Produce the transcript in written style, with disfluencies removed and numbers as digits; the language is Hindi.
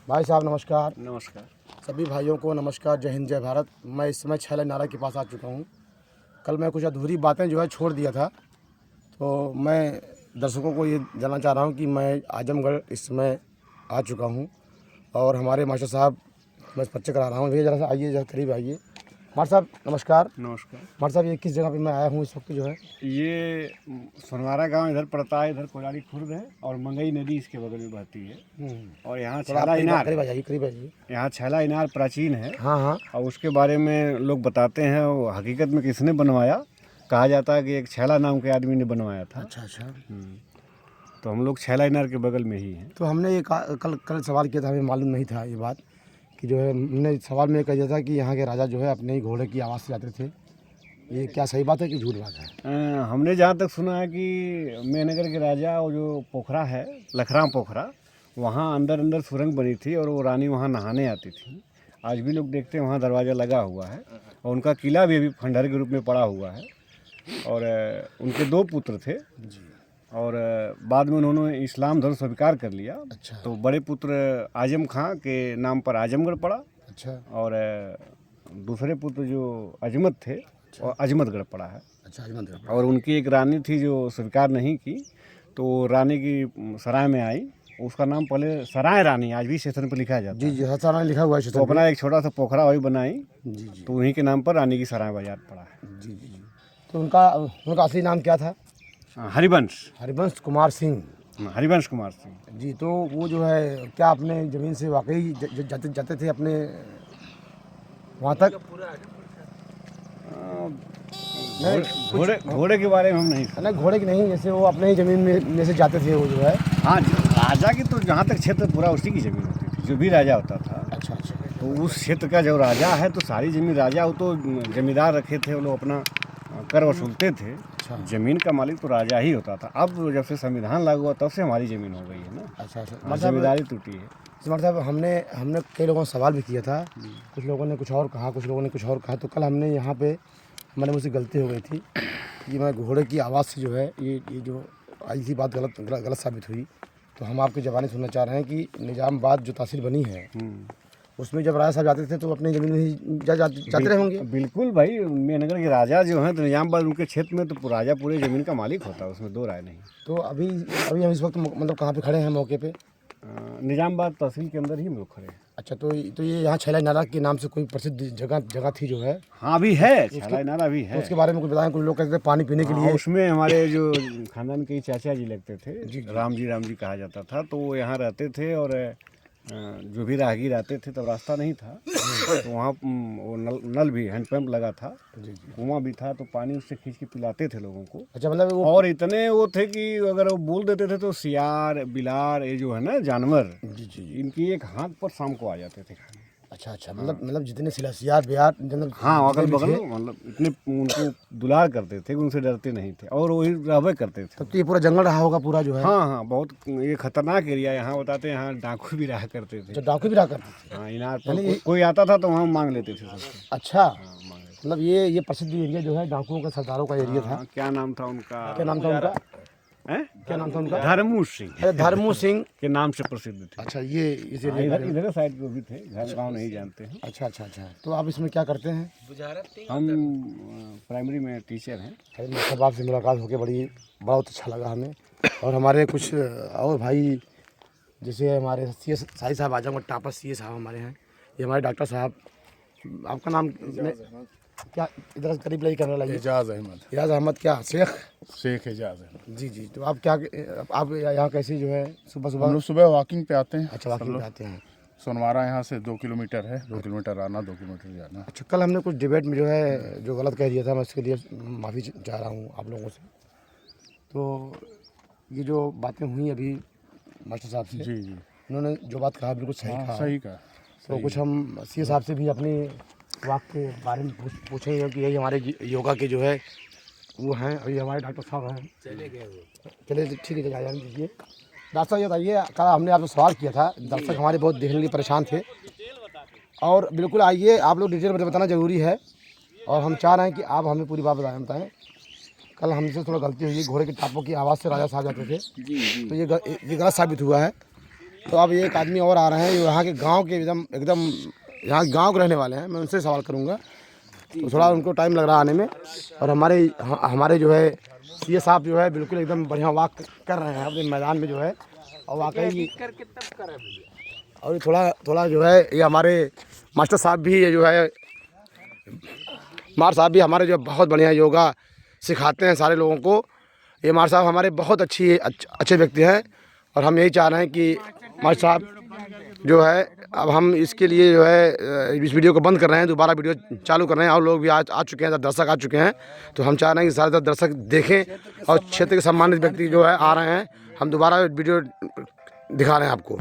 भाई साहब नमस्कार। नमस्कार। सभी भाइयों को नमस्कार, जय हिंद जय भारत। मैं इस समय छैला नाला के पास आ चुका हूँ। कल मैं कुछ अधूरी बातें जो है छोड़ दिया था, तो मैं दर्शकों को ये जानना चाह रहा हूँ कि मैं आजमगढ़ इस समय आ चुका हूँ और हमारे मास्टर साहब मैं परिचय करा रहा हूँ। भैया ज़रा सा आइए, ज़रा करीब आइए। मास्टर साहब नमस्कार। नमस्कार। मास्टर साहब ये किस जगह पे मैं आया हूँ इस वक्त जो है? ये सोनवारा गांव इधर पड़ता है, इधर कोलारी खुर्द है और मंगई नदी इसके बगल में बहती है। और यहाँ छैला इनार, करीब आ जाइए, करीब आ जाइए। यहाँ छैला इनार प्राचीन है। हाँ हाँ। और उसके बारे में लोग बताते हैं वो हकीकत में किसने बनवाया, कहा जाता है कि एक छैला नाम के आदमी ने बनवाया था। अच्छा अच्छा। तो हम लोग छैला इनार के बगल में ही हैं। तो हमने ये कल सवाल किया था, हमें मालूम नहीं था ये बात कि जो है हमने सवाल में कह दिया था कि यहाँ के राजा जो है अपने ही घोड़े की आवाज़ से जाते थे। ये क्या सही बात है कि झूठ बात है? हमने जहाँ तक सुना है कि मेहनगर के राजा वो जो पोखरा है, लखराम पोखरा, वहाँ अंदर अंदर सुरंग बनी थी और वो रानी वहाँ नहाने आती थी। आज भी लोग देखते हैं वहाँ दरवाज़ा लगा हुआ है और उनका किला भी अभी खंडहर के रूप में पड़ा हुआ है। और उनके 2 पुत्र थे और बाद में उन्होंने इस्लाम धर्म स्वीकार कर लिया। अच्छा। तो बड़े पुत्र आजम खां के नाम पर आजमगढ़ पड़ा। अच्छा। और दूसरे पुत्र जो अजमत थे और अजमतगढ़ पड़ा है। अच्छा, अजमत। और उनकी एक रानी थी जो स्वीकार नहीं की, तो रानी की सराय में आई। उसका नाम पहले सराय रानी आज भी स्टेशन पर लिखा जाता जी है। जी, हसाना लिखा हुआ है। तो अपना एक छोटा सा पोखरा वही बनाई, जी जी तो उन्हीं के नाम पर रानी की सराय बाजार पड़ा है। जी जी। तो उनका उनका असली नाम क्या था? हरिवंश। हरिवंश कुमार सिंह। हरिवंश कुमार सिंह। जी। तो वो जो है क्या अपने ज़मीन से वाकई जाते जाते थे अपने वहाँ तक? घोड़े के बारे में हम नहीं। नहीं, घोड़े की नहीं, जैसे वो अपने ही ज़मीन में से जाते थे वो जो है। हाँ, राजा की तो जहाँ तक क्षेत्र पूरा उसी की ज़मीन होती थी, जो भी राजा होता था। अच्छा अच्छा। तो उस क्षेत्र का जो राजा है तो सारी ज़मीन राजा, वो तो जमींदार रखे थे, वो लोग अपना कर वसूलते थे। ज़मीन का मालिक तो राजा ही होता था। अब जब से संविधान लागू हुआ तब से हमारी ज़मीन हो गई है ना। अच्छा अच्छा। हाँ, जमींदारी टूटी है। मतलब हमने कई लोगों से सवाल भी किया था, कुछ लोगों ने कुछ और कहा, कुछ लोगों ने कुछ और कहा। तो कल हमने यहाँ पे हमारे मुझसे गलती हो गई थी कि मैं घोड़े की आवाज़ से जो है ये जो आई थी बात गलत साबित हुई। तो हम आपकी ज़बानी सुनना चाह रहे हैं कि निज़ामाबाद जो तहसील बनी है उसमें जब राजा साहब जाते थे तो अपनी ज़मीन में ही जाते रहे होंगे। बिल्कुल भाई, मेहनगर के राजा जो हैं तो निजामबाद उनके क्षेत्र में तो राजा पूरे ज़मीन का मालिक होता है, उसमें 2 राय नहीं। तो अभी हम इस वक्त मतलब कहाँ पे खड़े हैं मौके पे? निजामबाद तहसील के अंदर ही हम लोग खड़े हैं। अच्छा। तो ये यहाँ छैला नाला के नाम से कोई प्रसिद्ध जगह थी जो है? हाँ, अभी है, छैला नाला भी है। तो उसके बारे में कुछ बताएं। कुछ लोग कहते थे पानी पीने के लिए। उसमें हमारे जो खानदान के चाचा जी लगते थे, राम जी कहा जाता था, तो वो यहाँ रहते थे। और जो भी राहगीर आते थे तब रास्ता नहीं था, तो वहाँ वो नल भी, हैंडपम्प लगा था, कुआं भी था, तो पानी उससे खींच के पिलाते थे लोगों को। अच्छा। मतलब वो और इतने वो थे कि अगर वो बोल देते थे तो सियार बिलार, ये जो है ना जानवर, इनकी एक हाथ पर शाम को आ जाते थे खाने। अच्छा अच्छा। मतलब जितने सियार बिहार मतलब हाँ, अगल बगल मतलब इतने उनको दुलार करते थे, उनसे डरते नहीं थे और वही रहबे करते थे। तब तो ये पूरा जंगल रहा होगा पूरा जो है? हाँ हाँ, बहुत ये खतरनाक एरिया यहाँ बताते हैं। यहाँ डाकू भी रहा करते थे। जो डाकू भी रहा करते थे? हाँ, इनार पर कोई आता था तो वहाँ मांग लेते थे सबसे। अच्छा। हाँ, मांग लेते। मतलब ये प्रसिद्ध एरिया जो है डाकुओं का, सरदारों का एरिया था। क्या नाम था उनका? क्या नाम था उनका? क्या नाम था उनका? धर्मू सिंह। अरे धर्मू सिंह के नाम से प्रसिद्ध थे। अच्छा। ये इस एरिया इधर साइड पे भी थे, घर गाँव नहीं जानते हैं। अच्छा अच्छा अच्छा। तो आप इसमें क्या करते हैं? हम प्राइमरी में टीचर हैं। अरे मतलब आपसे मुलाकात होकर बहुत अच्छा लगा हमें। और हमारे कुछ और भाई, जैसे हमारे सी एस साहिब साहब आजमगढ़ टापर सी साहब हमारे हैं, ये हमारे डॉक्टर साहब। आपका नाम क्या? इधर करीब लाइए, कैमरा लाइए। एजाज अहमद। एजाज अहमद। क्या शेख एजाज अहमद। जी जी। तो आप क्या, आप यहाँ कैसे जो है सुबह हम लोग सुबह वॉकिंग पे आते हैं। अच्छा, वॉकिंग पे आते हैं। सोनवारा यहाँ से 2 किलोमीटर है, 2 किलोमीटर आना, 2 किलोमीटर जाना। अच्छा। कल हमने कुछ डिबेट में जो है जो गलत कह दिया था, मैं उसके लिए माफ़ी चाह रहा हूँ आप लोगों से। तो ये जो बातें हुई अभी मास्टर साहब से, जी जी, उन्होंने जो बात कहा बिल्कुल सही कहा। सही कहा। तो कुछ हम सी साहब से भी अपने वाक़ के बारे में पूछेंगे कि यही हमारे योगा के जो है वो हैं, और ये हमारे डॉक्टर साहब हैं। चले ठीक है, जाने दीजिए। डॉक्टर साहब ये बताइए, कल हमने आपसे सवाल किया था, दर्शक हमारे बहुत देखने के लिए परेशान थे, और बिल्कुल आइए, आप लोग डिटेल में बताना ज़रूरी है, और हम चाह रहे हैं कि आप हमें पूरी बात बताएं। कल हमसे थोड़ा गलती हुई, घोड़े के टापों की आवाज़ से राजा साहब जाते थे, तो ये गलत साबित हुआ है। तो अब एक आदमी और आ रहे हैं जो यहाँ के गांव के एकदम एकदम यहाँ गांव के रहने वाले हैं। मैं उनसे सवाल करूँगा, तो थोड़ा उनको टाइम लग रहा है आने में। और हमारे जो है सीए साहब जो है बिल्कुल एकदम बढ़िया वॉक कर रहे हैं अपने मैदान में जो है। और वाकई और थोड़ा जो है ये हमारे मास्टर साहब भी ये जो है मार साहब भी हमारे जो बहुत बढ़िया योगा सिखाते हैं सारे लोगों को। ये मार साहब हमारे बहुत अच्छे व्यक्ति हैं और हम यही चाह रहे हैं कि मार साहब जो है अब हम इसके लिए जो है इस वीडियो को बंद कर रहे हैं, दोबारा वीडियो चालू कर रहे हैं। और लोग भी आ चुके हैं, दर्शक आ चुके हैं। तो हम चाह रहे हैं कि सारे दर्शक देखें और क्षेत्र के सम्मानित व्यक्ति जो है आ रहे हैं। हम दोबारा वीडियो दिखा रहे हैं आपको।